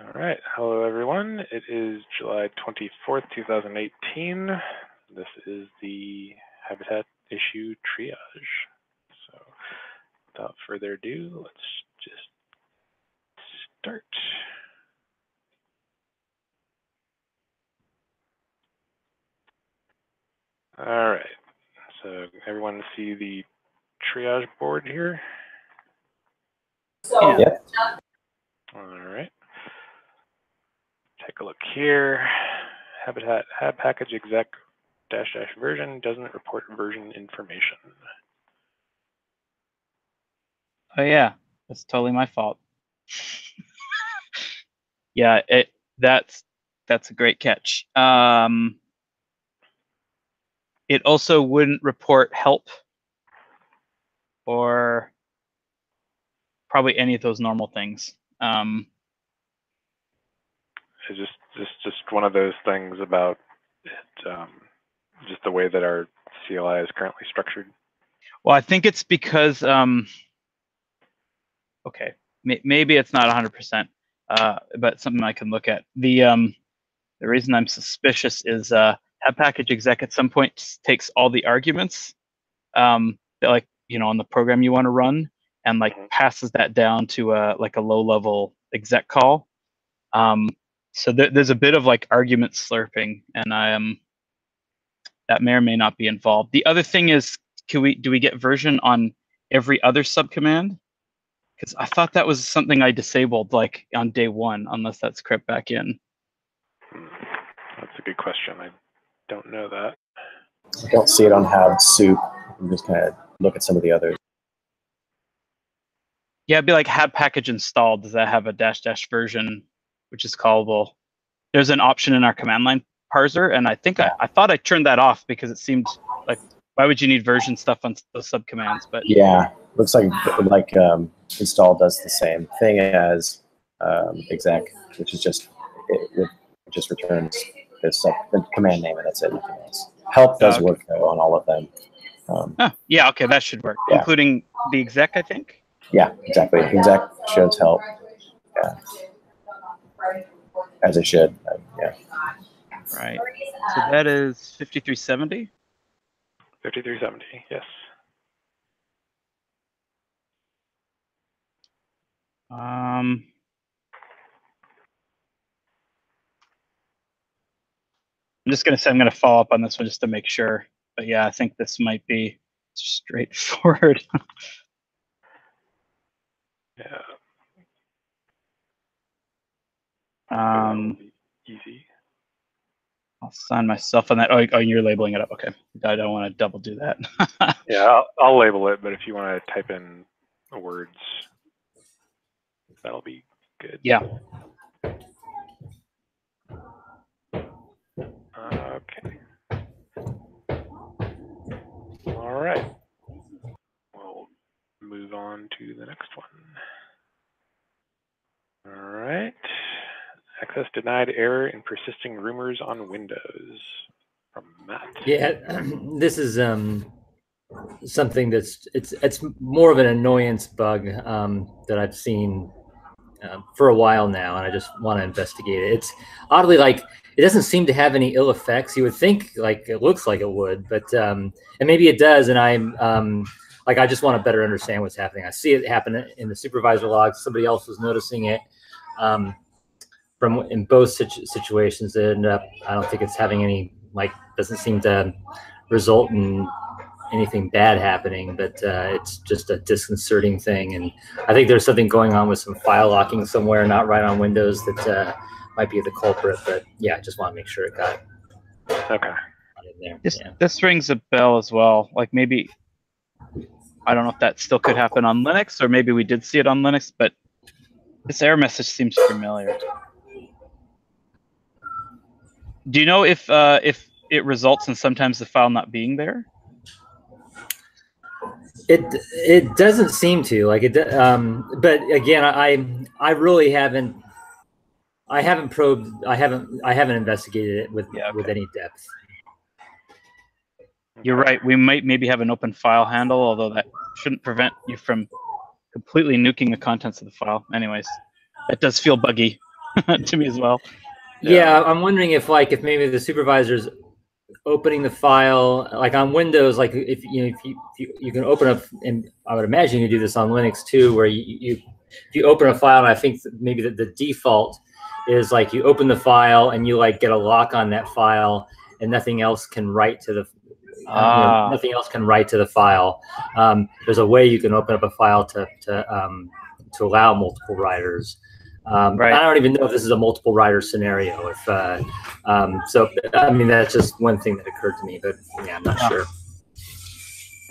All right, hello everyone. It is July 24th, 2018. This is the Habitat Issue Triage. So without further ado, let's just start. All right, so everyone see the triage board here? Yeah. All right. Take a look here. Habitat hab package exec -- version doesn't report version information. Oh yeah, that's totally my fault. Yeah, that's a great catch. It also wouldn't report help or probably any of those normal things. It's just one of those things about it, just the way that our CLI is currently structured. Well, I think it's because okay, maybe it's not 100%, but something I can look at. The reason I'm suspicious is hab package exec at some point takes all the arguments that, like, on the program you want to run, and like passes that down to like a low level exec call. So there's a bit of like argument slurping, and that may or may not be involved. The other thing is, do we get version on every other subcommand? Because I thought that was something I disabled like on day one, unless that's crept back in. That's a good question. I don't know that. I don't see it on hab soup. I'm just kind of look at some of the others. Yeah, it'd be like hab package installed. Does that have a -- version, which is callable? There's an option in our command line parser, and I think I thought I turned that off because it seemed like, why would you need version stuff on those subcommands? But yeah, looks like install does the same thing as exec, which is just it just returns the command name, and that's it. Nothing else. Help does work though on all of them. Yeah, okay, that should work, yeah. Including the exec, I think. Yeah, exactly. Exec shows help. Yeah, as it should. Yeah. Right. So that is 5370. 5370. Yes. I'm just going to say I'm going to follow up on this one just to make sure. But yeah, I think this might be straightforward. Yeah. Easy. I'll sign myself on that. Oh, you're labeling it up. Okay. I don't want to double do that. Yeah, I'll label it, but if you want to type in words, that'll be good. Yeah. Okay. All right. We'll move on to the next one. All right. Access denied error in persisting rumors on Windows from Matt. Yeah, this is something that's it's more of an annoyance bug that I've seen for a while now, and I just want to investigate it. It's oddly like it doesn't seem to have any ill effects. You would think like it looks like it would, but and maybe it does. And I'm like, I just want to better understand what's happening. I see it happen in the supervisor logs. Somebody else was noticing it in both situations. And I don't think it's having any, like, doesn't seem to result in anything bad happening, but it's just a disconcerting thing. And I think there's something going on with some file locking somewhere, not right on Windows, that might be the culprit. But yeah, I just want to make sure it got okay. In there. This rings a bell as well. Like maybe, I don't know if that still could happen on Linux, or maybe we did see it on Linux, but this error message seems familiar. Do you know if it results in sometimes the file not being there? It doesn't seem to, like it. But again, I really haven't. I haven't probed. I haven't investigated it with any depth. You're right. We might maybe have an open file handle, although that shouldn't prevent you from completely nuking the contents of the file. Anyways, that does feel buggy. to me as well. Yeah, I'm wondering if maybe the supervisor's opening the file, like on Windows, like if you can open up, and I would imagine you do this on Linux too, where if you open a file, and I think maybe the default is like you open the file and you like get a lock on that file, and nothing else can write to the nothing else can write to the file. There's a way you can open up a file to allow multiple writers. Right. I don't even know if this is a multiple writer scenario. If so, I mean, that's just one thing that occurred to me, but yeah, I'm not sure.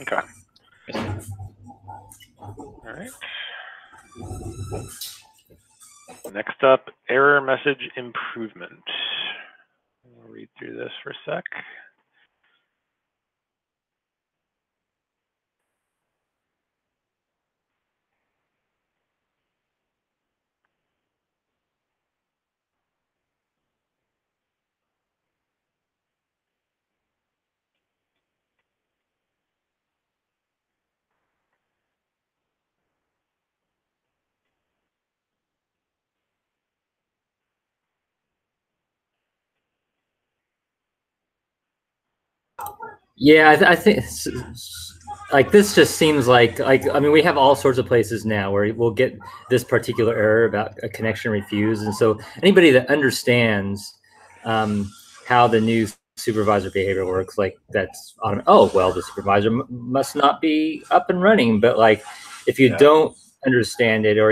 Okay. All right. Next up, error message improvement. I'll read through this for a sec. Yeah, I think like this just seems like I mean, we have all sorts of places now where we'll get this particular error about a connection refused, and so anybody that understands how the new supervisor behavior works, like that's on, oh well, the supervisor must not be up and running, but like if you don't understand it, or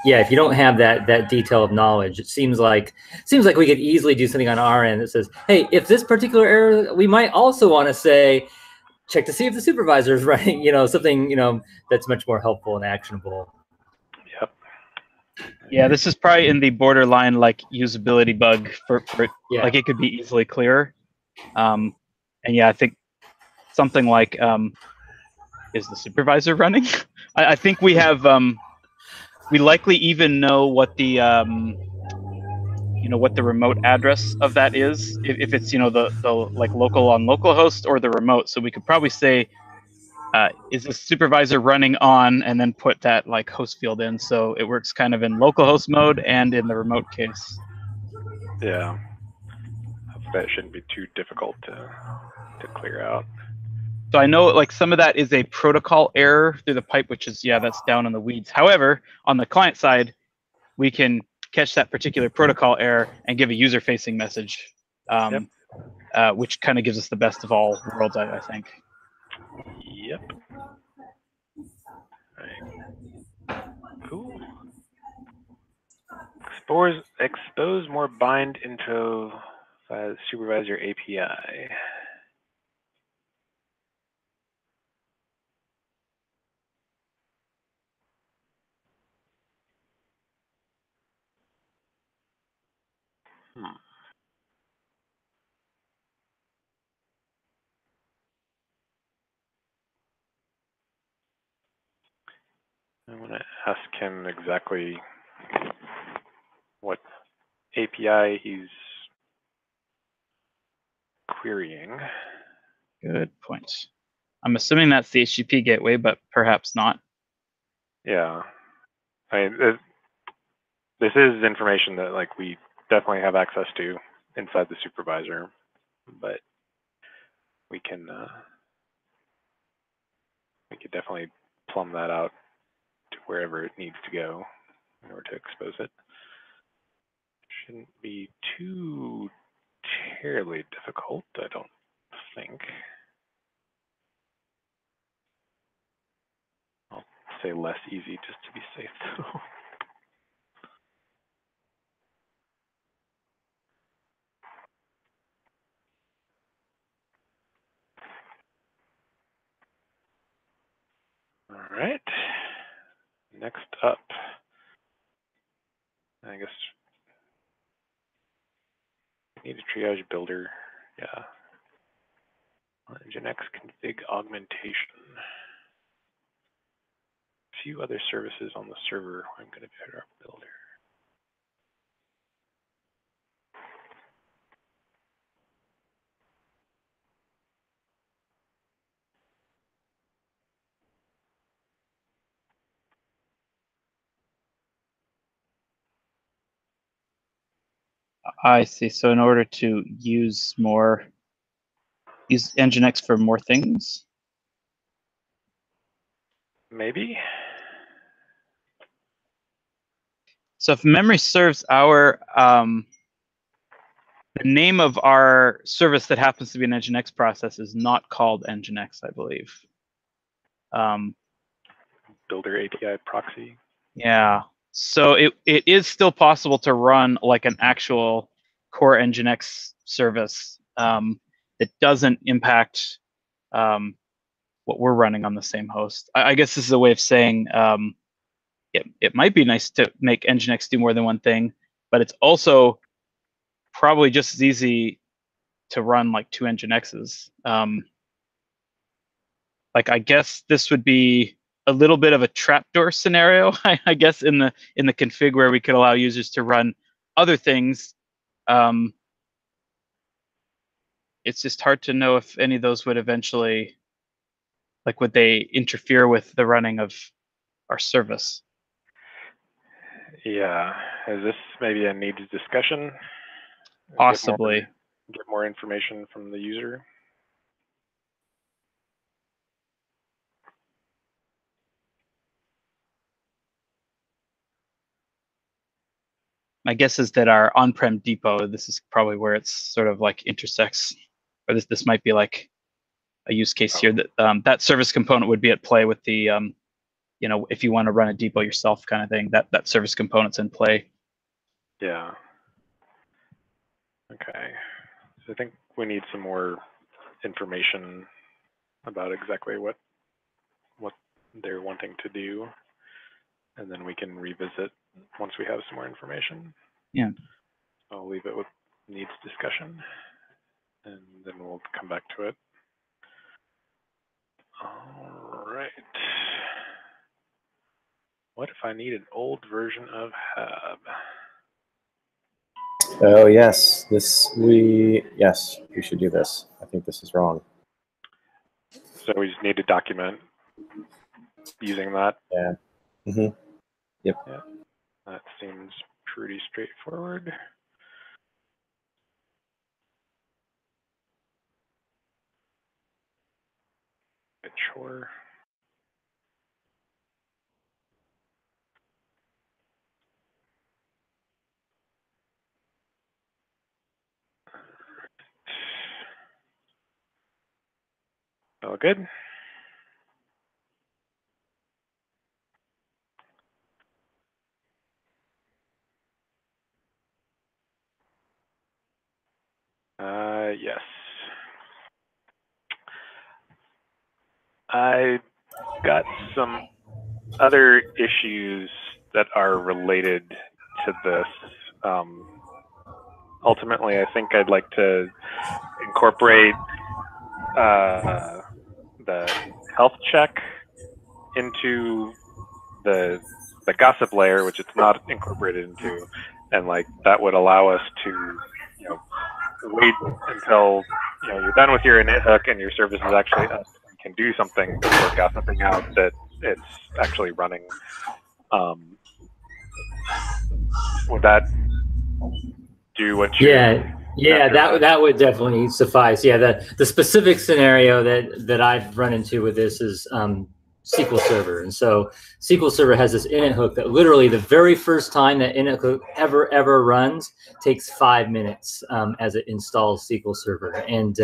yeah, if you don't have that detail of knowledge, it seems like we could easily do something on our end that says, hey, if this particular error, we might also want to say, check to see if the supervisor is running, something, that's much more helpful and actionable. Yep. Yeah, this is probably in the borderline like usability bug for Yeah. like it could be easily clearer. And yeah, I think something like is the supervisor running? I think we have we likely even know what the what the remote address of that is, if it's the like local on localhost or the remote. So we could probably say, is the supervisor running on, and then put that like host field in, so it works kind of in localhost mode and in the remote case. Yeah, that shouldn't be too difficult to clear out. So I know like some of that is a protocol error through the pipe, which is, yeah, that's down in the weeds. However, on the client side, we can catch that particular protocol error and give a user-facing message, which kind of gives us the best of all worlds, I think. Yep. All right. Cool. Expose more bind info via supervisor API. I want to ask him exactly what API he's querying. Good point. I'm assuming that's the HTTP gateway, but perhaps not. Yeah. I mean, this is information that like we definitely have access to inside the supervisor, but we can we could definitely plumb that out to wherever it needs to go in order to expose it. Shouldn't be too terribly difficult, I don't think. I'll say less easy just to be safe though. All right. Next up, I guess we need a triage builder. Yeah. Nginx config augmentation. A few other services on the server. I'm going to be our builder. I see. So in order to use Nginx for more things? Maybe. So if memory serves, our the name of our service that happens to be an Nginx process is not called Nginx, I believe. Builder API proxy. Yeah. So it is still possible to run like an actual core Nginx service that doesn't impact what we're running on the same host. I guess this is a way of saying it might be nice to make Nginx do more than one thing, but it's also probably just as easy to run like two Nginxs. Like I guess this would be a little bit of a trapdoor scenario, I guess, in the config where we could allow users to run other things. It's just hard to know if any of those would eventually, like, would they interfere with the running of our service? Yeah. Is this maybe a needs discussion? Possibly. Get more information from the user. My guess is that our on-prem depot, this is probably where it's sort of like intersects, or this might be like a use case here that that service component would be at play with the, you know, if you want to run a depot yourself kind of thing, that service component's in play. Yeah. Okay. So I think we need some more information about exactly what they're wanting to do, and then we can revisit once we have some more information. Yeah. I'll leave it with needs discussion, and then we'll come back to it. All right. What if I need an old version of Hab? Oh yes, yes, we should do this. I think this is wrong. So we just need to document using that. Yeah. Mm-hmm. Yep. Yeah. That seems pretty straightforward. Sure. All good. Yes. I got some other issues that are related to this. Ultimately, I think I'd like to incorporate the health check into the gossip layer, which it's not incorporated into, and like that would allow us to, you know, wait until you're done with your init hook and your service is actually up and can do something before gossiping out that it's actually running. Would that do what you? Yeah, that would definitely suffice. Yeah, the specific scenario that I've run into with this is SQL Server, and so SQL Server has this init hook that literally the very first time that init hook ever runs takes 5 minutes as it installs SQL Server, and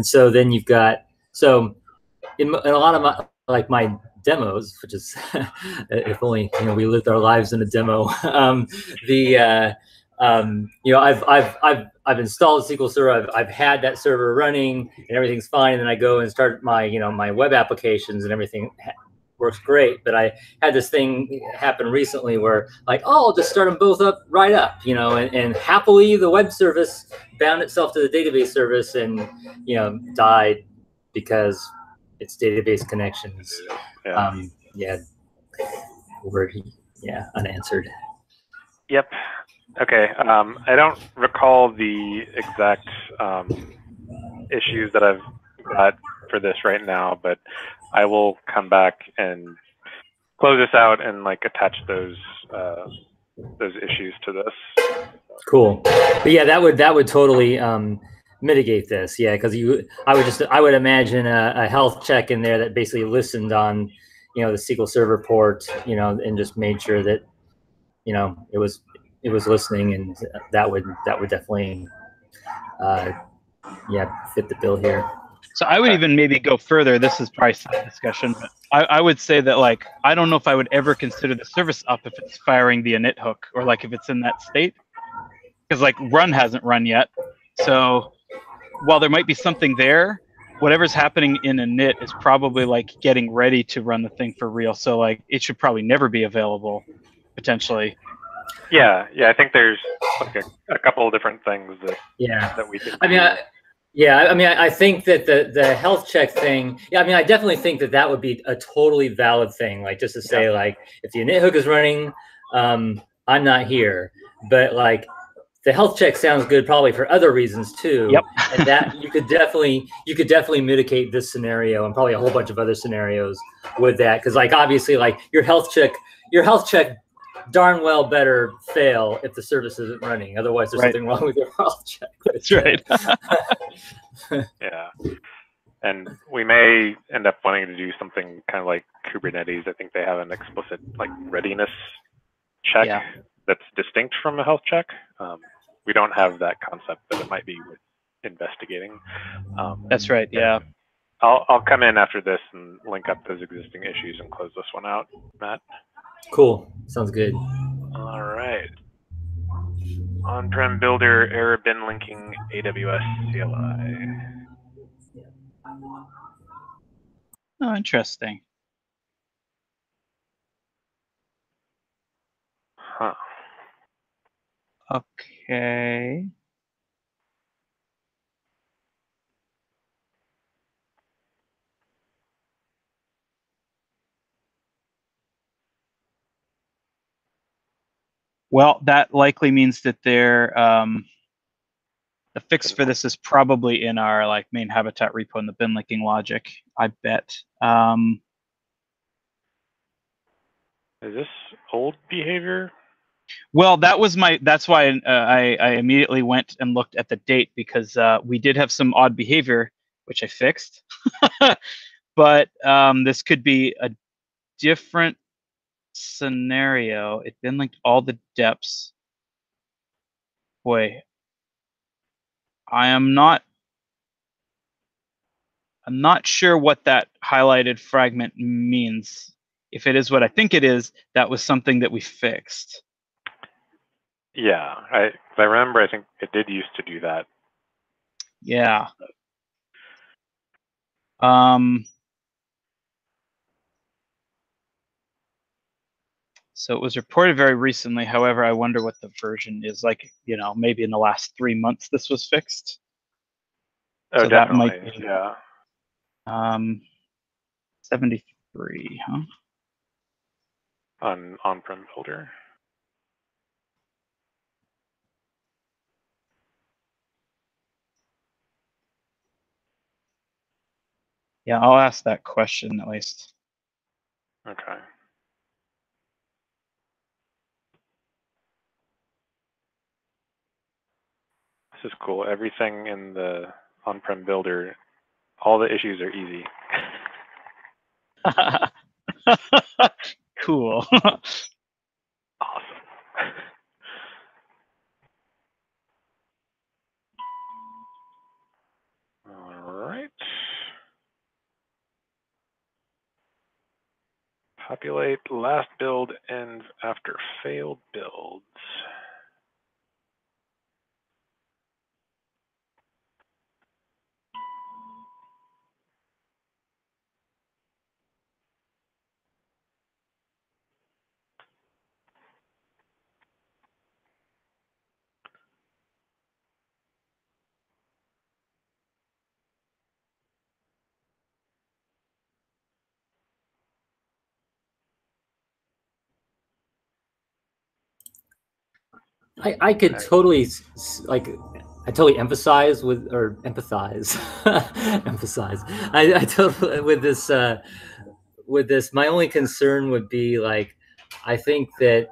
so then you've got in a lot of my demos, which is if only we lived our lives in a demo. I've installed SQL Server. I've had that server running and everything's fine. And then I go and start my my web applications and everything works great. But I had this thing happen recently where like, oh, I'll just start them both up right up, and happily the web service bound itself to the database service and died because its database connections were unanswered. Yep. Okay. I don't recall the exact issues that I've got for this right now, but I will come back and close this out and like attach those issues to this. Cool. But yeah, that would totally mitigate this. Yeah, because I would imagine a health check in there that basically listened on, the SQL Server port, and just made sure that, it was listening, and that would definitely, fit the bill here. So I would even maybe go further. This is probably side discussion, but I would say that, like, I don't know if I would ever consider the service up if it's firing the init hook, or like if it's in that state, because like run hasn't run yet. So while there might be something there, whatever's happening in init is probably like getting ready to run the thing for real. So like it should probably never be available, potentially. Yeah, I think there's like a couple of different things that we can do. I think that the health check thing, I definitely think that would be a totally valid thing. Like, just to say, like, if the init hook is running, I'm not here. But like, the health check sounds good probably for other reasons too. Yep. And that you could definitely mitigate this scenario and probably a whole bunch of other scenarios with that. Because like, obviously, like your health check darn well better fail if the service isn't running. Otherwise, there's something wrong with your health check. That's right. Yeah. And we may end up wanting to do something kind of like Kubernetes. I think they have an explicit like readiness check that's distinct from a health check. We don't have that concept, but it might be worth investigating. That's right. Yeah. I'll come in after this and link up those existing issues and close this one out, Matt. Cool. Sounds good. All right. On-prem builder error bin linking AWS CLI. Oh, interesting. Huh. Okay. Well, that likely means that the fix for this is probably in our like main Habitat repo in the bin linking logic, I bet. Is this old behavior? Well, that's why I immediately went and looked at the date, because we did have some odd behavior, which I fixed. But this could be a different scenario. It bin linked all the depths. Boy, I'm not sure what that highlighted fragment means. If it is what I think it is, that was something that we fixed. Yeah, I remember. I think it did used to do that. Yeah. So it was reported very recently. However, I wonder what the version is. Like, maybe in the last 3 months this was fixed. Oh, so definitely. That might be, yeah. 73, huh? On-prem builder. Yeah, I'll ask that question at least. Okay. This is cool. Everything in the on-prem builder, all the issues are easy. Cool. Awesome. All right. Populate last build ends after failed builds. I could totally I totally empathize I totally with this. My only concern would be like, I think that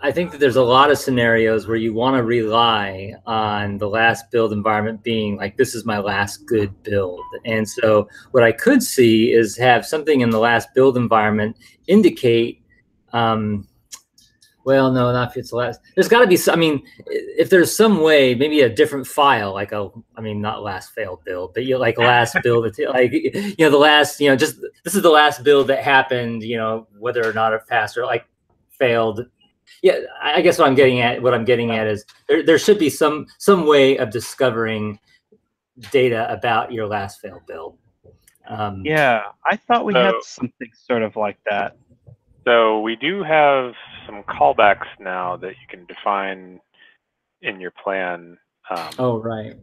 I think that there's a lot of scenarios where you want to rely on the last build environment being like, this is my last good build. And so what I could see is have something in the last build environment indicate, well, no, not if it's the last. There's got to be some, I mean, if there's some way, maybe a different file, like not last failed build, but like last build, like, the last, just this is the last build that happened, whether or not it passed or like failed. Yeah, I guess what I'm getting at is there should be some way of discovering data about your last failed build. Yeah, I thought we had something sort of like that. So we do have some callbacks now that you can define in your plan. Oh, right.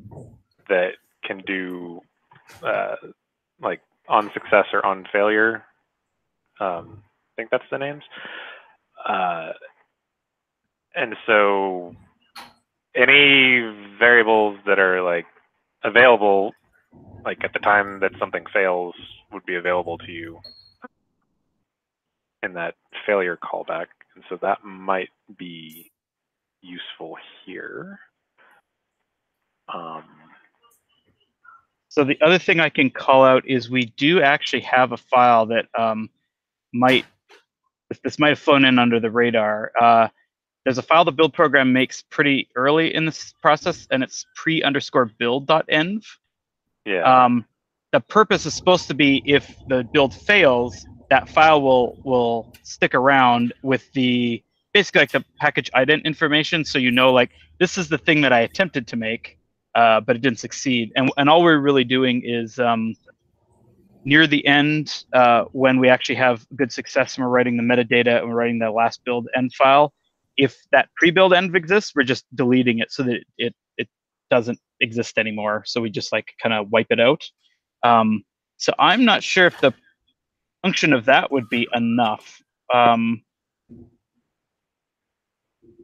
That can do like on success or on failure. I think that's the names. And so any variables that are like available, like at the time that something fails, would be available to you in that failure callback. And so that might be useful here. So the other thing I can call out is we do actually have a file that this might have flown in under the radar. There's a file the build program makes pretty early in this process, and it's pre_build.env. Yeah. The purpose is supposed to be if the build fails, that file will stick around with the basically like the package ident information, so like this is the thing that I attempted to make, but it didn't succeed. And all we're really doing is near the end, when we actually have good success and we're writing the metadata and we're writing the last build end file, if that pre-build env exists, we're just deleting it so that it doesn't exist anymore. So we just like kind of wipe it out. So I'm not sure if the function of that would be enough.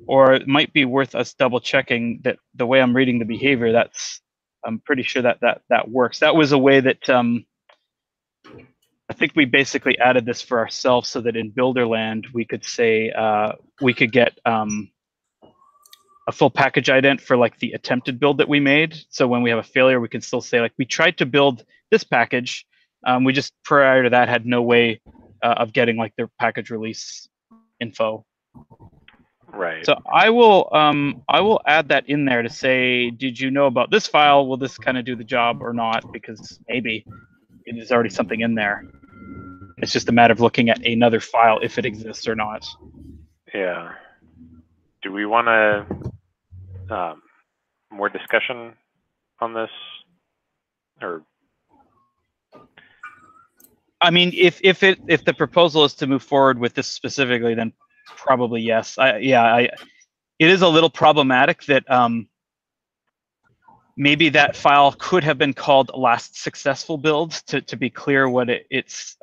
Or it might be worth us double checking that the way I'm reading the behavior, I'm pretty sure that works. That was a way that I think we basically added this for ourselves so that in Builderland we could say we could get a full package ident for like the attempted build that we made. So when we have a failure, we can still say like we tried to build this package. We just prior to that had no way of getting like their package release info. Right. So I will add that in there to say, did you know about this file? Will this kind of do the job or not? Because maybe it is already something in there. It's just a matter of looking at another file if it exists or not. Yeah. Do we want to more discussion on this, or? I mean, if the proposal is to move forward with this specifically, then probably yes. It is a little problematic that maybe that file could have been called last successful build to be clear what its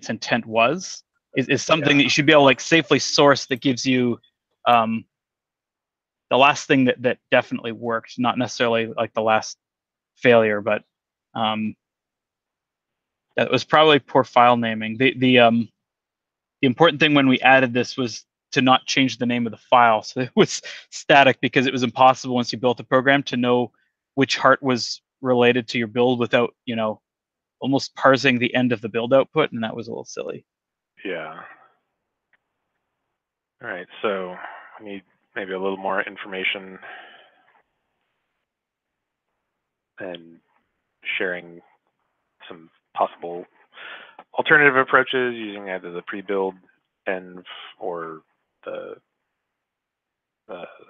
intent was. Is something that you should be able to like safely source that gives you the last thing that definitely worked, not necessarily like the last failure, but that was probably poor file naming. The important thing when we added this was to not change the name of the file, so it was static because it was impossible once you built the program to know which heart was related to your build without almost parsing the end of the build output, and that was a little silly. Yeah. All right, so I need maybe a little more information and sharing some possible alternative approaches using either the pre-build env or the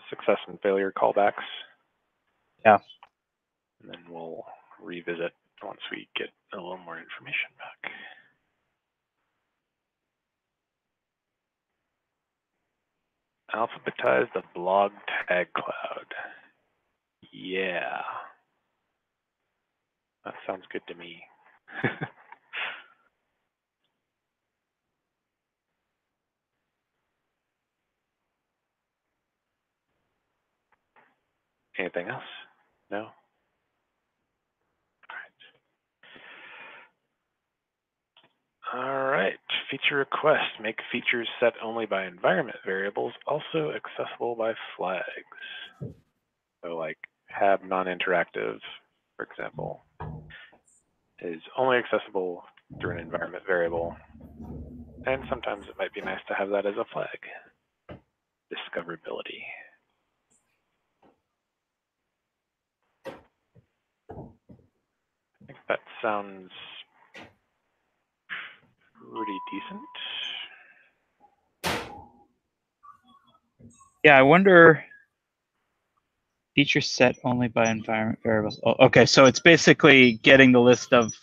success and failure callbacks. Yeah. And then we'll revisit once we get a little more information back. Alphabetize the blog tag cloud. Yeah. That sounds good to me. Anything else? No? All All right, feature request. Make features set only by environment variables also accessible by flags. So like hab non-interactive, for example, is only accessible through an environment variable. And sometimes it might be nice to have that as a flag. Discoverability. I think that sounds pretty decent. Yeah, I wonder. Feature set only by environment variables. Oh, okay, so it's basically getting the list of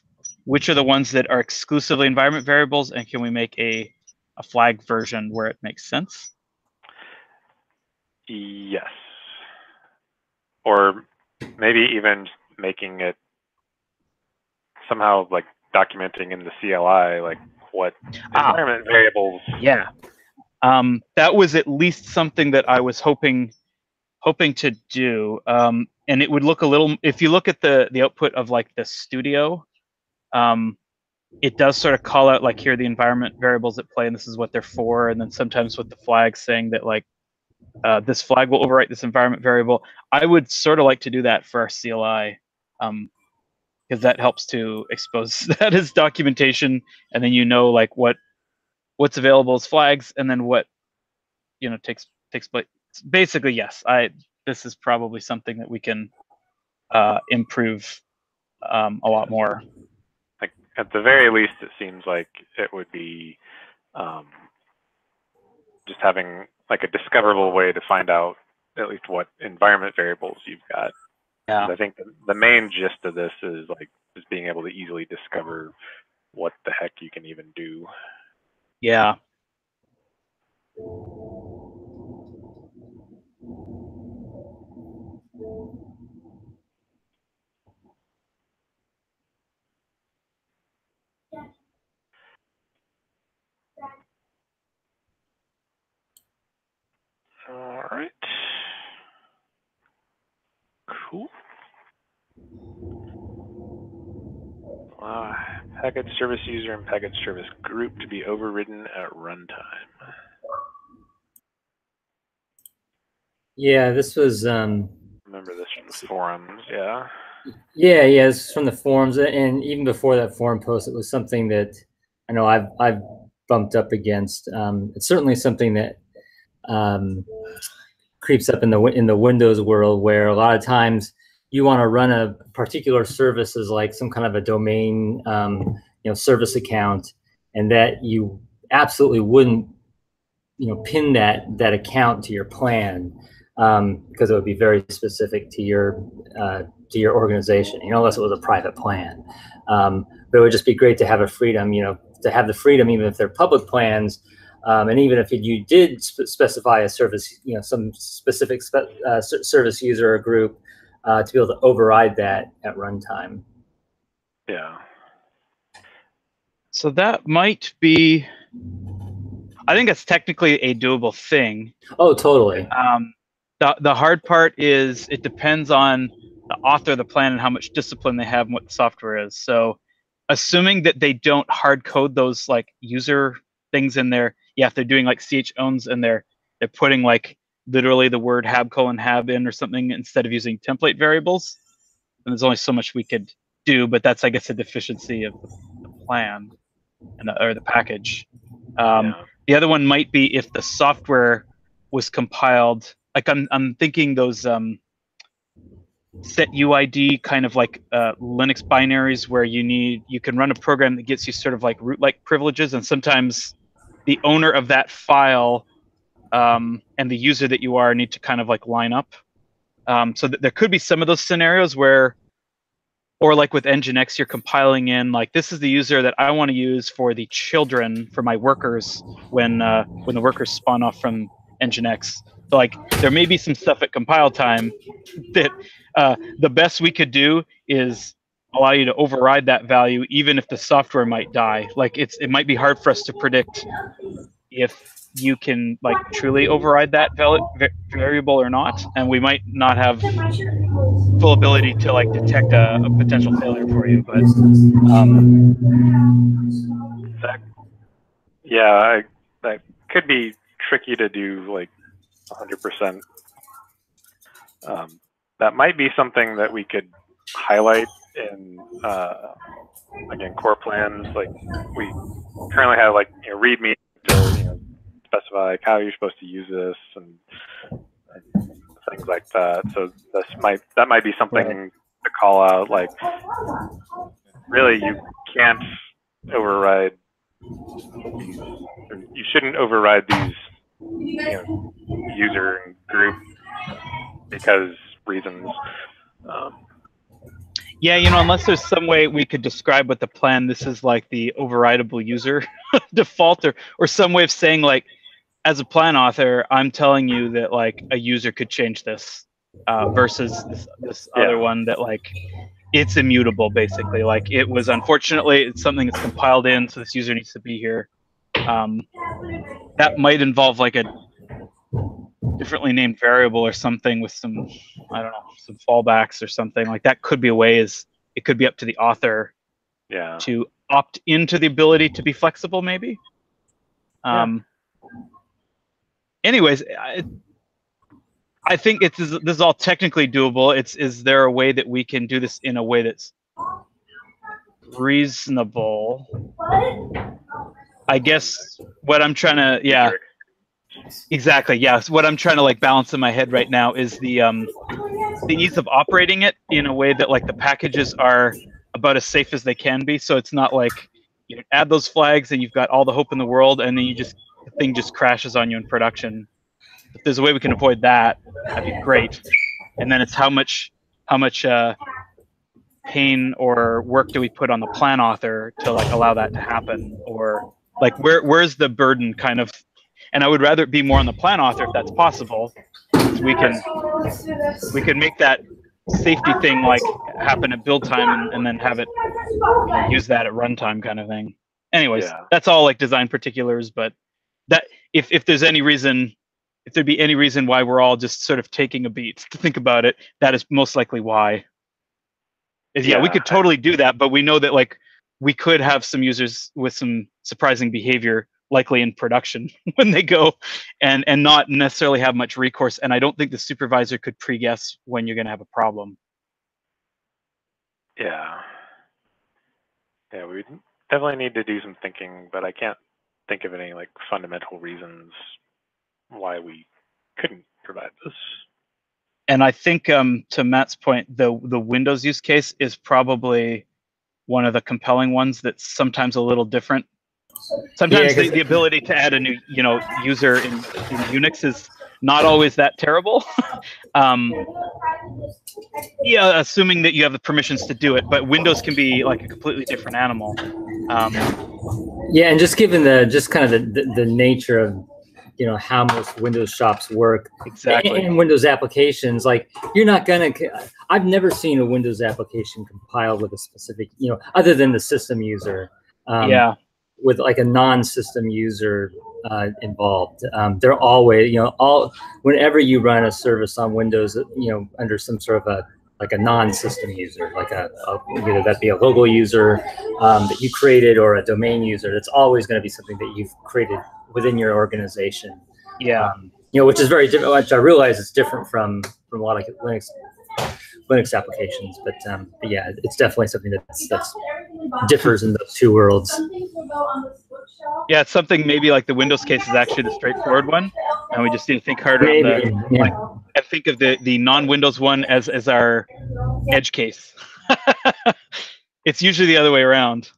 which are the ones that are exclusively environment variables, and can we make a flag version where it makes sense? Yes. Or maybe even making it somehow like documenting in the CLI, like what environment variables. Yeah. That was at least something that I was hoping to do. And it would look a little, if you look at the output of like the studio, it does sort of call out like here are the environment variables at play and this is what they're for, and then sometimes with the flag saying that like this flag will overwrite this environment variable. I would sort of like to do that for our CLI, because that helps to expose that as documentation, and then you know like what's available as flags, and then what takes place. Basically, yes, this is probably something that we can improve a lot more. Like at the very least, it seems like it would be just having like a discoverable way to find out at least what environment variables you've got. Yeah. I think the main gist of this is like just being able to easily discover what the heck you can even do. Yeah. All right. Cool. Package service user and package service group to be overridden at runtime. Yeah, this was. Remember this from the forums, yeah. Yeah, this is from the forums, and even before that forum post, it was something that I know I've bumped up against. It's certainly something that creeps up in the Windows world, where a lot of times you want to run a particular service as like some kind of a domain, service account, and that you absolutely wouldn't, pin that account to your plan, because it would be very specific to your organization, unless it was a private plan. But it would just be great to have a freedom, to have the freedom, even if they're public plans. And even if you did specify a service, some specific service user or group, to be able to override that at runtime. Yeah. So that might be, I think that's technically a doable thing. Oh, totally. The hard part is it depends on the author of the plan and how much discipline they have and what the software is. So assuming that they don't hard code those like user things in there, if they're doing like ch owns and they're putting like literally the word hab : in or something instead of using template variables, then there's only so much we could do, but that's, I guess, a deficiency of the plan or the package. The other one might be if the software was compiled, like I'm thinking those set UID kind of like Linux binaries where you can run a program that gets you sort of like root-like privileges, and sometimes the owner of that file and the user that you are need to kind of like line up. So there could be some of those scenarios where, or like with Nginx, you're compiling in like, this is the user that I want to use for the children, for my workers when the workers spawn off from Nginx. So like there may be some stuff at compile time that the best we could do is allow you to override that value, even if the software might die. Like it might be hard for us to predict if you can like truly override that variable or not, and we might not have full ability to like detect a potential failure for you. But that could be tricky to do like 100%. That might be something that we could highlight in again core plans. Like we currently have like README to specify like, how you're supposed to use this and things like that. So that might be something to call out. Like really, you can't override. You shouldn't override these user and group because reasons. Yeah, unless there's some way we could describe what the plan, this is like the overridable user default or some way of saying like, as a plan author, I'm telling you that like a user could change this versus this other one that like it's immutable basically. Like it was unfortunately it's something that's compiled in, so this user needs to be here. That might involve like a differently named variable or something with some, I don't know, some fallbacks or something. Like that could be a way is it could be up to the author to opt into the ability to be flexible maybe. Anyways, I think this is all technically doable. Is there a way that we can do this in a way that's reasonable? I guess what I'm trying to, exactly, yes. What I'm trying to like balance in my head right now is the ease of operating it in a way that like the packages are about as safe as they can be. So it's not like you add those flags and you've got all the hope in the world, and then the thing just crashes on you in production. If there's a way we can avoid that, that'd be great. And then it's how much pain or work do we put on the plan author to like allow that to happen, or like where's the burden kind of. And I would rather it be more on the plan author if that's possible. We can make that safety thing like happen at build time and then have it use that at runtime kind of thing. Anyways, that's all like design particulars, but that if there's any reason, if there'd be any reason why we're all just sort of taking a beat to think about it, that is most likely why. We could totally do that, but we know that like we could have some users with some surprising behavior likely in production when they go and not necessarily have much recourse. And I don't think the supervisor could pre-guess when you're going to have a problem. Yeah, we definitely need to do some thinking, but I can't think of any like fundamental reasons why we couldn't provide this. And I think to Matt's point, the Windows use case is probably one of the compelling ones that's sometimes a little different. Sometimes the ability to add a new user in Unix is not always that terrible. Assuming that you have the permissions to do it, but Windows can be like a completely different animal. And just given the nature of how most Windows shops work, exactly, and Windows applications, like you're not gonna. I've never seen a Windows application compiled with a specific, other than the system user. With like a non-system user involved. They're always, whenever you run a service on Windows, under some sort of a non-system user, like either that be a local user that you created or a domain user, it's always going to be something that you've created within your organization. Which is very different. Which I realize is different from a lot of Linux applications, but it's definitely something that's differs in those two worlds. Yeah, it's something maybe like the Windows case is actually the straightforward one, and we just need to think harder on and think of the non-Windows one as our edge case. It's usually the other way around.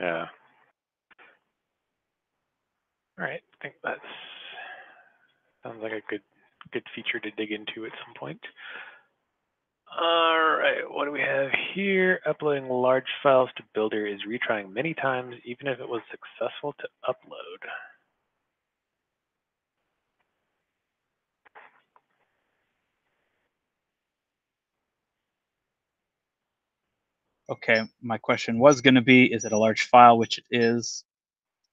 Yeah. All right, I think that sounds like a good feature to dig into at some point. All right, what do we have here? Uploading large files to Builder is retrying many times, even if it was successful to upload. Okay, my question was going to be, is it a large file, which it is.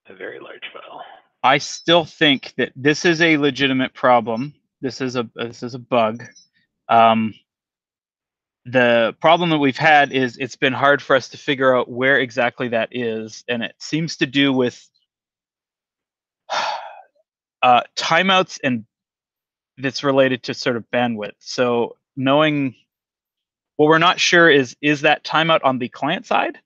A very large file. I still think that this is a legitimate problem. This is a bug. The problem that we've had is it's been hard for us to figure out where exactly that is, and it seems to do with timeouts, and that's related to sort of bandwidth. So knowing what we're not sure is that timeout on the client side,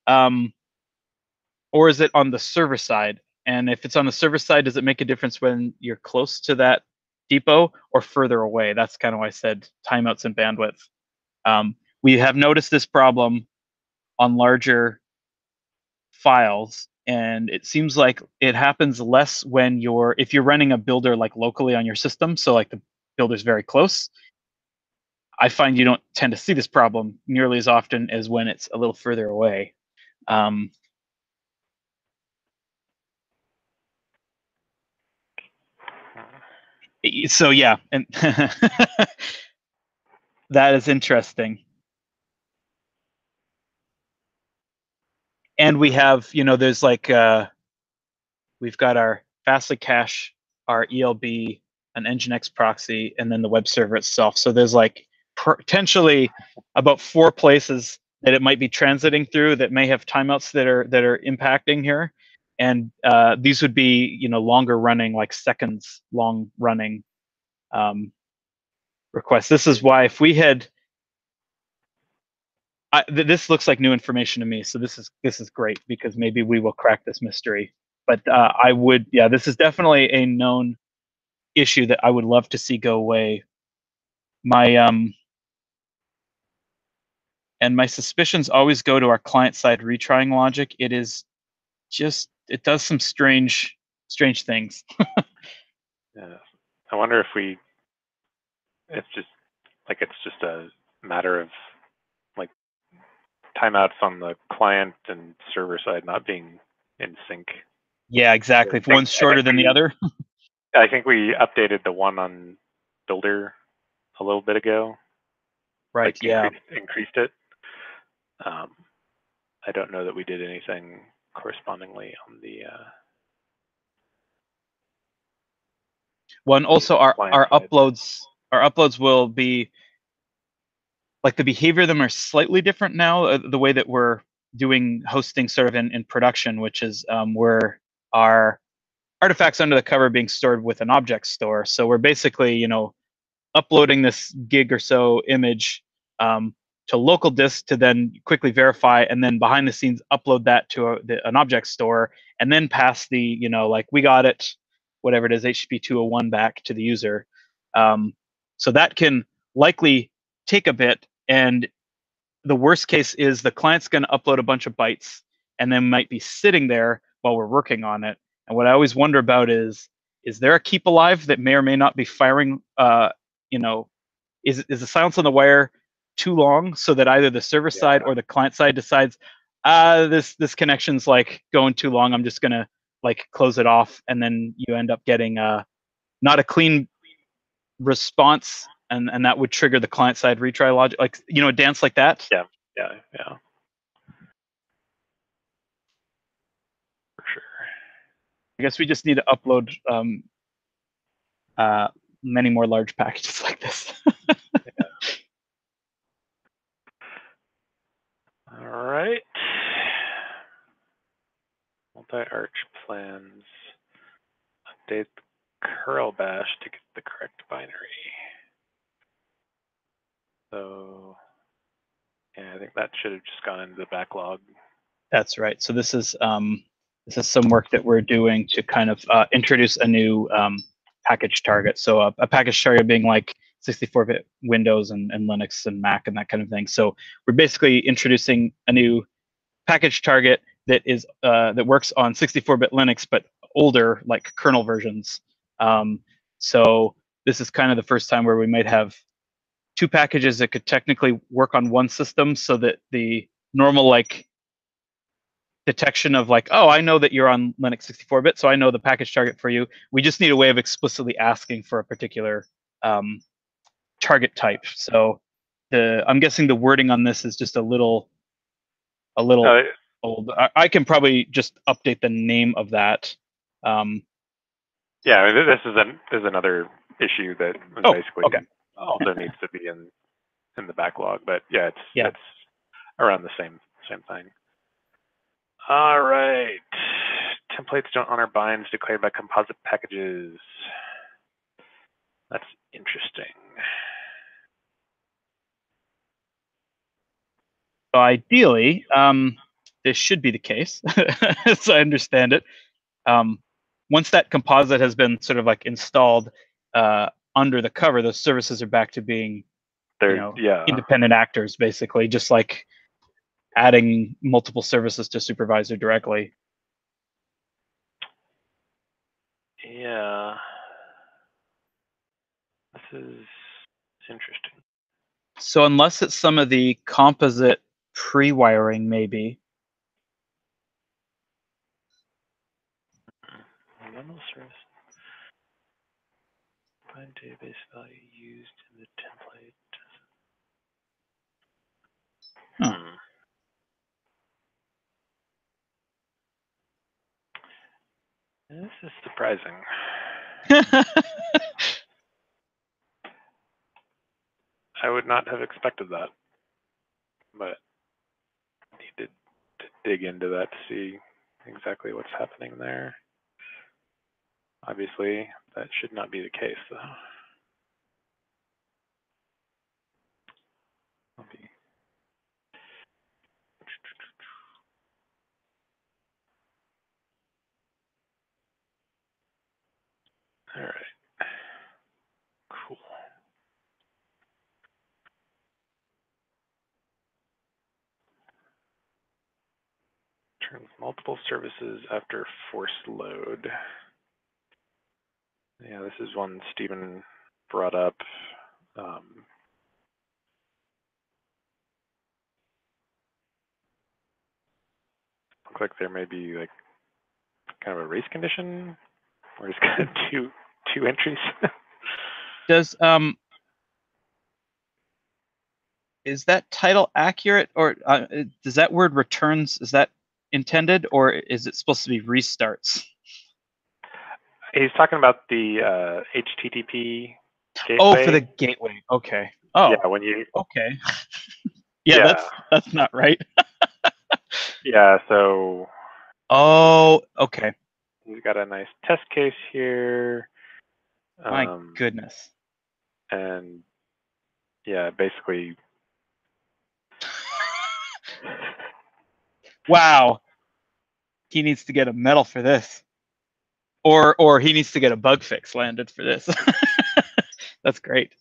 or is it on the server side? And if it's on the server side, does it make a difference when you're close to that depot or further away? That's kind of why I said timeouts and bandwidth. We have noticed this problem on larger files, and it seems like it happens less when if you're running a builder like locally on your system, so like the builder's very close. I find you don't tend to see this problem nearly as often as when it's a little further away. So yeah, and that is interesting. And we have, there's like, we've got our Fastly cache, our ELB, an Nginx proxy, and then the web server itself. So there's like potentially about 4 places that it might be transiting through that may have timeouts that are impacting here. And these would be, longer running, like seconds long running requests. This is why if we had, this looks like new information to me, so this is great, because maybe we will crack this mystery. But this is definitely a known issue that I would love to see go away. My suspicions always go to our client-side retrying logic. It is just, it does some strange things. Yeah, I wonder if it's just a matter of like timeouts on the client and server side not being in sync. Yeah, exactly. If one's shorter than the other. I think we updated the one on Builder a little bit ago. Right. Like increased it. I don't know that we did anything correspondingly on the. Well, and also our uploads will be, like, the behavior of them are slightly different now. The way that we're doing hosting sort of in production, which is where our artifacts under the cover being stored with an object store. So we're basically, uploading this gig or so image to local disk to then quickly verify, and then behind the scenes upload that to an object store, and then pass the, like, we got it, whatever it is, HTTP 201 back to the user. So that can likely take a bit, and the worst case is the client's going to upload a bunch of bytes and then might be sitting there while we're working on it. And what I always wonder about is there a keep alive that may or may not be firing? Is the silence on the wire too long so that either the server side or the client side decides, this connection's like going too long, I'm just gonna like close it off, and then you end up getting not a clean response, and that would trigger the client side retry logic, like, a dance like that. Yeah. For sure. I guess we just need to upload many more large packages like this. All right. Multi-arch plans. Update the curl bash to get the correct binary. So, yeah, I think that should have just gone into the backlog. That's right. So this is some work that we're doing to kind of introduce a new package target. So a package target being like 64-bit Windows and Linux and Mac and that kind of thing. So we're basically introducing a new package target that is that works on 64-bit Linux, but older, like kernel versions. So this is kind of the first time where we might have 2 packages that could technically work on one system, so that the normal, like, detection of like, oh, I know that you're on Linux 64-bit, so I know the package target for you. We just need a way of explicitly asking for a particular target type. So I'm guessing the wording on this is just a little old. I can probably just update the name of that. Yeah, this is another issue that basically also needs to be in in the backlog, but yeah, Yeah. it's around the same thing. All right. Templates don't honor binds declared by composite packages. That's interesting. So ideally, this should be the case, as I understand it. Once that composite has been sort of like installed under the cover, those services are back to being, independent actors, basically, just like adding multiple services to supervisor directly. Yeah. This is interesting. So unless it's some of the composite pre-wiring, maybe. Normal service. Find database value used in the template. This is surprising. I would not have expected that, but I needed to dig into that to see exactly what's happening there. Obviously, that should not be the case, though. All right. Cool. Turns multiple services after force load. Yeah, this is one Stephen brought up. Looks like there may be like kind of a race condition, or just kind of two entries. Does is that title accurate, or does that word returns, is that intended, or is it supposed to be restarts? He's talking about the HTTP gateway. Oh, for the gateway. Okay. Oh. Yeah, when you. Okay. Yeah, that's not right. Yeah. So. Oh, okay. We've got a nice test case here. My goodness. And yeah, basically. Wow. He needs to get a medal for this. Or he needs to get a bug fix landed for this. That's great.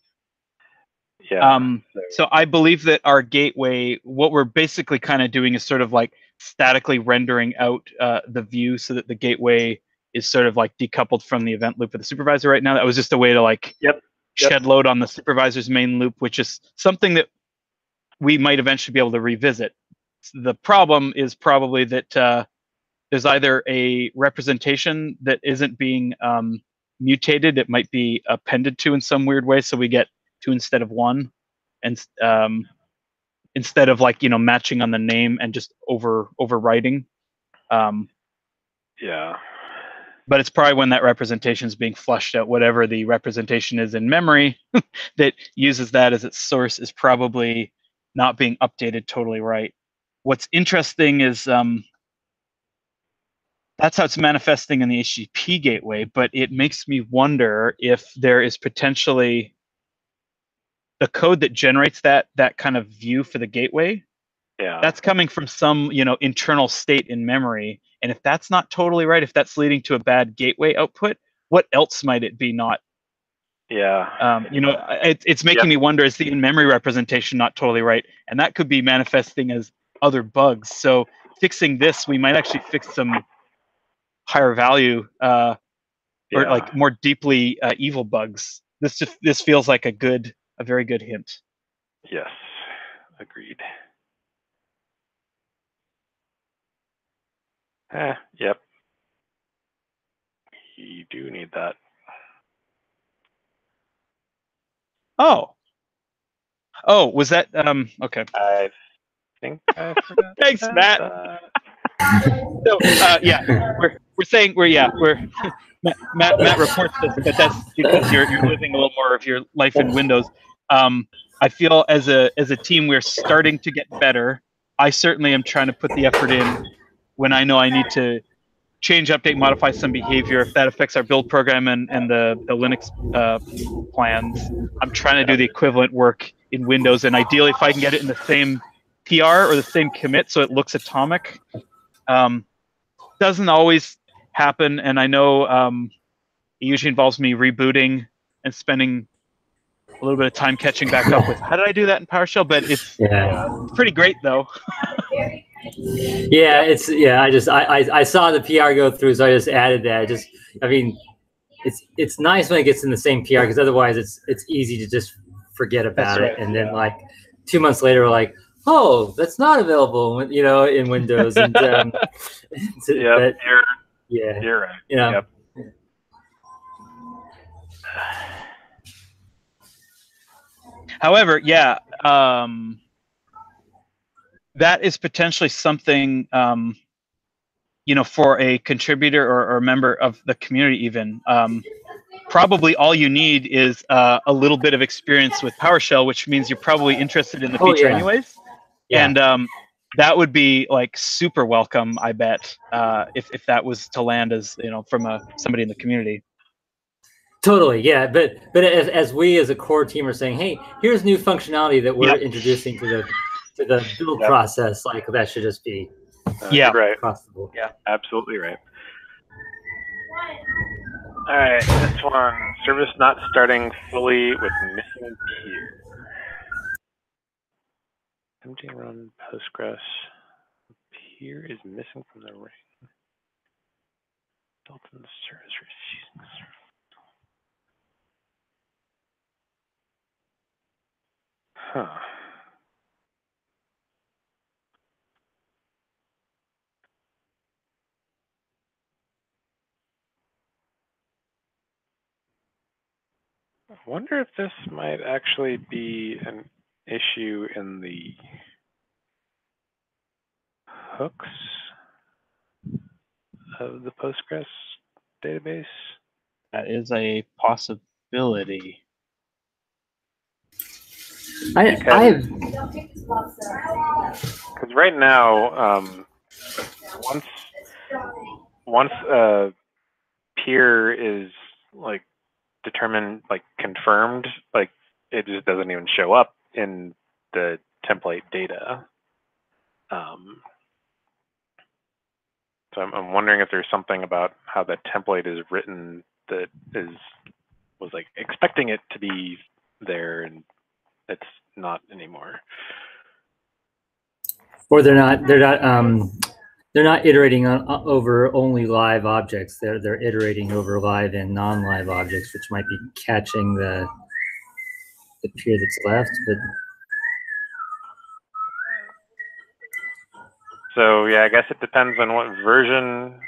Yeah. So I believe that our gateway, what we're basically kind of doing is sort of like statically rendering out the view so that the gateway is sort of like decoupled from the event loop of the supervisor right now. That was just a way to like shed load on the supervisor's main loop, which is something that we might eventually be able to revisit. The problem is probably that there's either a representation that isn't being mutated. It might be appended to in some weird way. So we get 2 instead of 1. And instead of like, matching on the name and just overwriting. Yeah. But it's probably when that representation is being flushed out, whatever the representation is in memory that uses that as its source is probably not being updated totally right. What's interesting is that's how it's manifesting in the HTTP gateway, but it makes me wonder if there is potentially the code that generates that kind of view for the gateway. Yeah. That's coming from some, internal state in memory. And if that's not totally right, if that's leading to a bad gateway output, what else might it be not? Yeah. It's making me wonder, is the in-memory representation not totally right? And that could be manifesting as other bugs. So fixing this, we might actually fix some higher value or like more deeply evil bugs. This feels like a very good hint. Yes, agreed. Yep. You do need that. Oh, was that okay? I think I forgot. Thanks, Matt. So yeah, we're saying Matt reports this, but that's because you're living a little more of your life in Windows. I feel as a team we're starting to get better. I certainly am trying to put the effort in when I know I need to change, update, modify some behavior if that affects our build program and the Linux plans. I'm trying to do the equivalent work in Windows, and ideally, if I can get it in the same PR or the same commit, so it looks atomic. Doesn't always happen, and I know it usually involves me rebooting and spending a little bit of time catching back up with how did I do that in PowerShell, but it's pretty great though. I saw the PR go through, so I just added that. I mean, it's nice when it gets in the same PR, because otherwise it's easy to just forget about it, and then like 2 months later, we're like, oh, that's not available, in Windows. And you're right. Yep. However, that is potentially something, for a contributor or a member of the community even. Probably all you need is a little bit of experience with PowerShell, which means you're probably interested in the feature anyways. Yeah. And that would be like super welcome, I bet, if that was to land as, from somebody in the community. Totally, yeah. But as we as a core team are saying, hey, here's new functionality that we're introducing to the build process, like that should just be right across the board. Yeah, absolutely right. All right, this one, service not starting fully with missing peer. Empty run Postgres. Peer is missing from the ring. Dalton service refusing. Huh. I wonder if this might actually be an issue in the hooks of the Postgres database. That is a possibility. Because right now, once a peer is like determined, like confirmed, like it just doesn't even show up in the template data. So I'm wondering if there's something about how the template is written that was like expecting it to be there and it's not anymore. Or they're not iterating over only live objects. They're iterating over live and non-live objects, which might be catching the peer that's left. But so yeah, I guess it depends on what version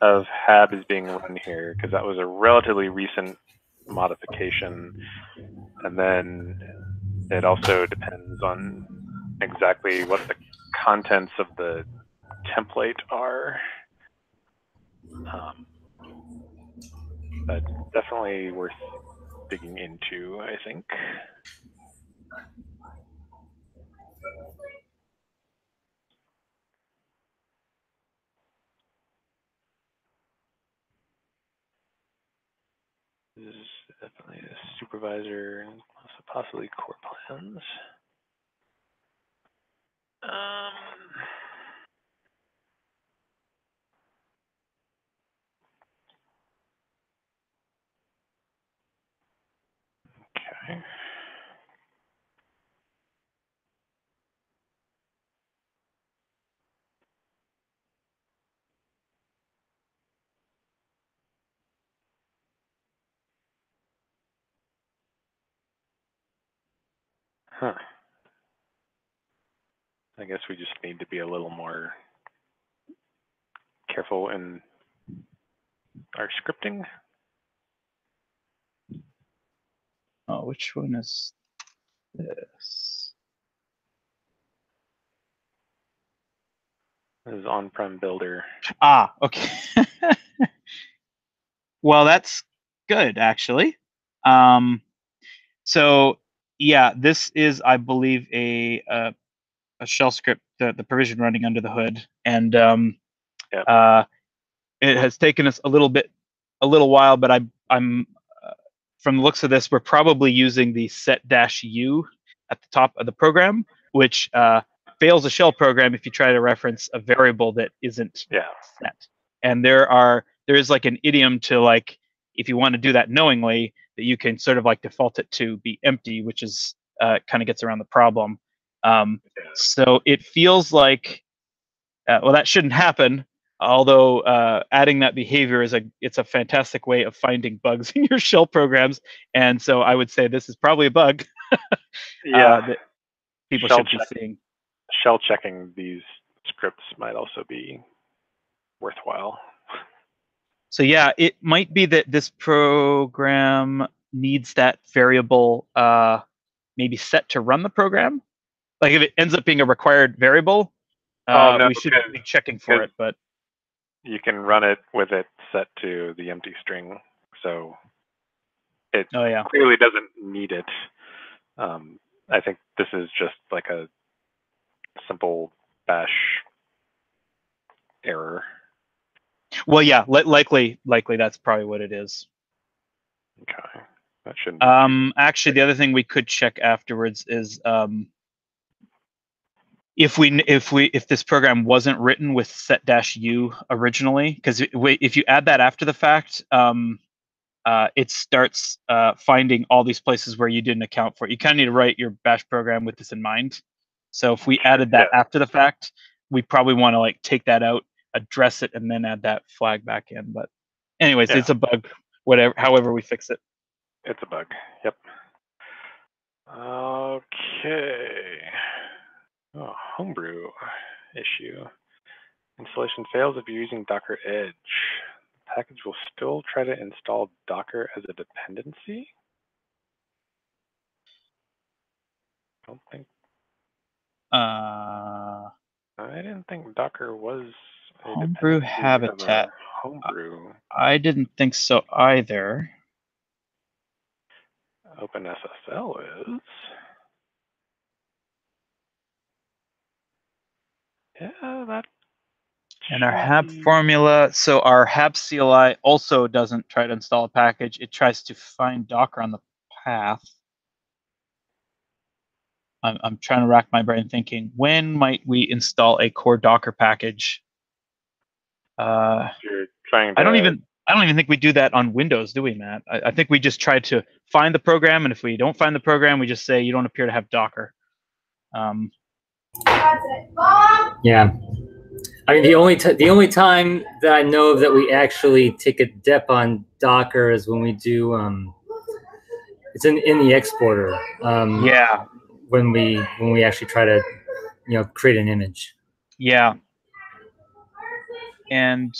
of HAB is being run here, because that was a relatively recent modification, and then it also depends on exactly what the contents of the template are. But definitely worth digging into, I think. This is definitely a supervisor and also possibly core plans. Okay. Huh. I guess we just need to be a little more careful in our scripting. Oh, which one is this? This is on-prem builder. Ah, okay. Well, that's good, actually. So Yeah, this is, I believe, a shell script, the provision running under the hood, and it has taken us a little while, but I'm from the looks of this, we're probably using the set-u at the top of the program, which fails a shell program if you try to reference a variable that isn't set. And there is like an idiom to, like, if you want to do that knowingly, that you can sort of like default it to be empty, which is kind of gets around the problem. So it feels like, well, that shouldn't happen. Although adding that behavior it's a fantastic way of finding bugs in your shell programs, and so I would say this is probably a bug that people should be seeing. Shell checking these scripts might also be worthwhile. So yeah, it might be that this program needs that variable maybe set to run the program. Like if it ends up being a required variable, we should be checking for it, but you can run it with it set to the empty string, so it clearly doesn't need it. I think this is just like a simple bash error. Well, yeah, likely that's probably what it is. Okay, that shouldn't be actually, the other thing we could check afterwards is if this program wasn't written with set-u originally, because if you add that after the fact, it starts finding all these places where you didn't account for it. You kind of need to write your bash program with this in mind. So if we added that after the fact, we probably want to like take that out, address it, and then add that flag back in. But anyways, it's a bug. However we fix it. It's a bug. Yep. Okay. Oh, homebrew issue. Installation fails if you're using Docker Edge. The package will still try to install Docker as a dependency? I don't think. I didn't think Docker was a homebrew habitat. Homebrew. I didn't think so either. OpenSSL is. Yeah, that. And our hab formula, so our hab CLI also doesn't try to install a package. It tries to find Docker on the path. I'm trying to rack my brain thinking, when might we install a core Docker package? You're trying to... I don't even think we do that on Windows, do we, Matt? I think we just try to find the program, and if we don't find the program, we just say you don't appear to have Docker. Yeah. I mean, the only time that I know of that we actually take a dep on Docker is when we do it's in the exporter. Yeah. When we actually try to create an image. Yeah. And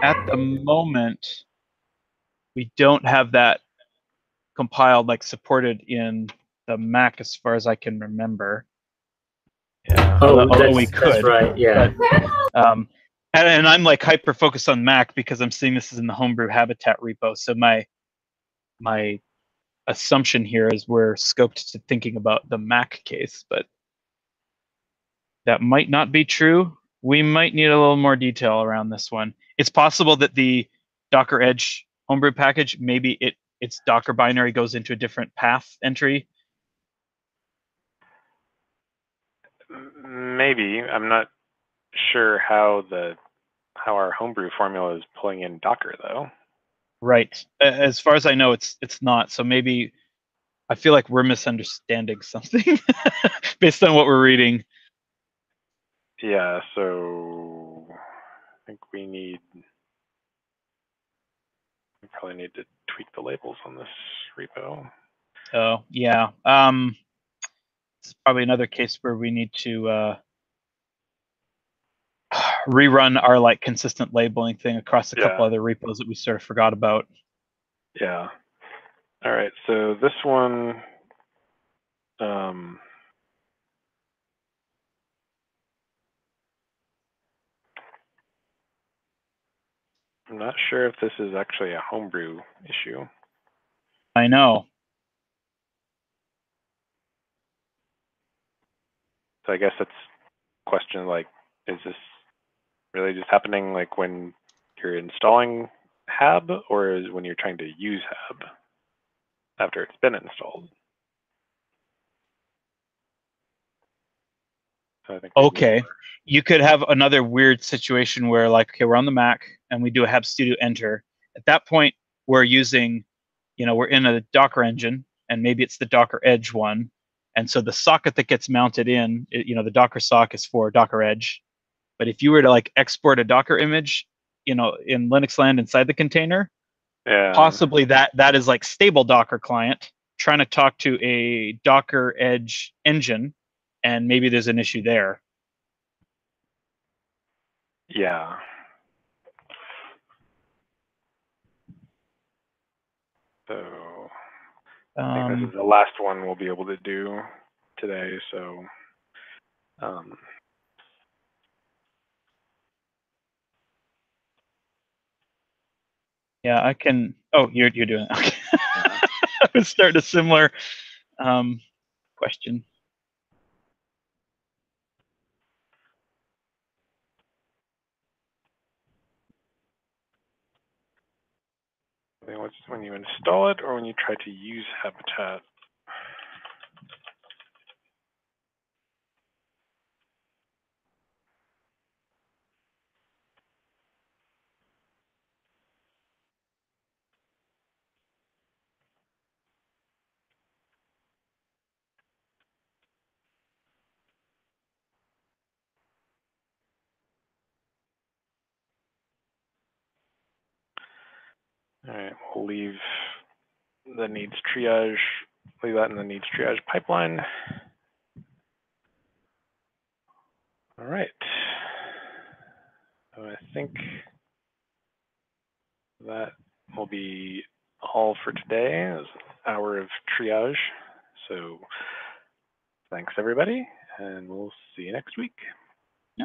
at the moment, we don't have that compiled, like supported in the Mac, as far as I can remember. Yeah. Although we could. That's right. Yeah. But, and I'm like hyper focused on Mac because I'm seeing this is in the homebrew habitat repo. So my assumption here is we're scoped to thinking about the Mac case, but that might not be true. We might need a little more detail around this one. It's possible that the Docker Edge homebrew package, maybe its Docker binary goes into a different path entry. Maybe. I'm not sure how our homebrew formula is pulling in Docker though. Right. As far as I know, it's not. So maybe I feel like we're misunderstanding something based on what we're reading. Yeah, so I think we probably need to tweak the labels on this repo. Oh, yeah. It's probably another case where we need to rerun our like consistent labeling thing across a couple other repos that we sort of forgot about. Yeah. All right, so this one, I'm not sure if this is actually a homebrew issue. I know. So I guess that's a question like, is this really just happening like when you're installing Hab, or is when you're trying to use Hab after it's been installed? So I think okay, you could have another weird situation where like, okay, we're on the Mac and we do a Hab Studio enter. At that point, we're using, we're in a Docker engine, and maybe it's the Docker Edge one. And so the socket that gets mounted in, the Docker sock is for Docker Edge. But if you were to like export a Docker image, in Linux land inside the container, possibly that is like stable Docker client trying to talk to a Docker Edge engine, and maybe there's an issue there. Yeah. So I think this is the last one we'll be able to do today. So yeah, I can. Oh, you're doing it. Okay. I was starting a similar question. When you install it or when you try to use Habitat? All right, we'll leave the needs triage, leave that in the needs triage pipeline. All right. So I think that will be all for today. It was an hour of triage. So thanks everybody, and we'll see you next week. Yeah.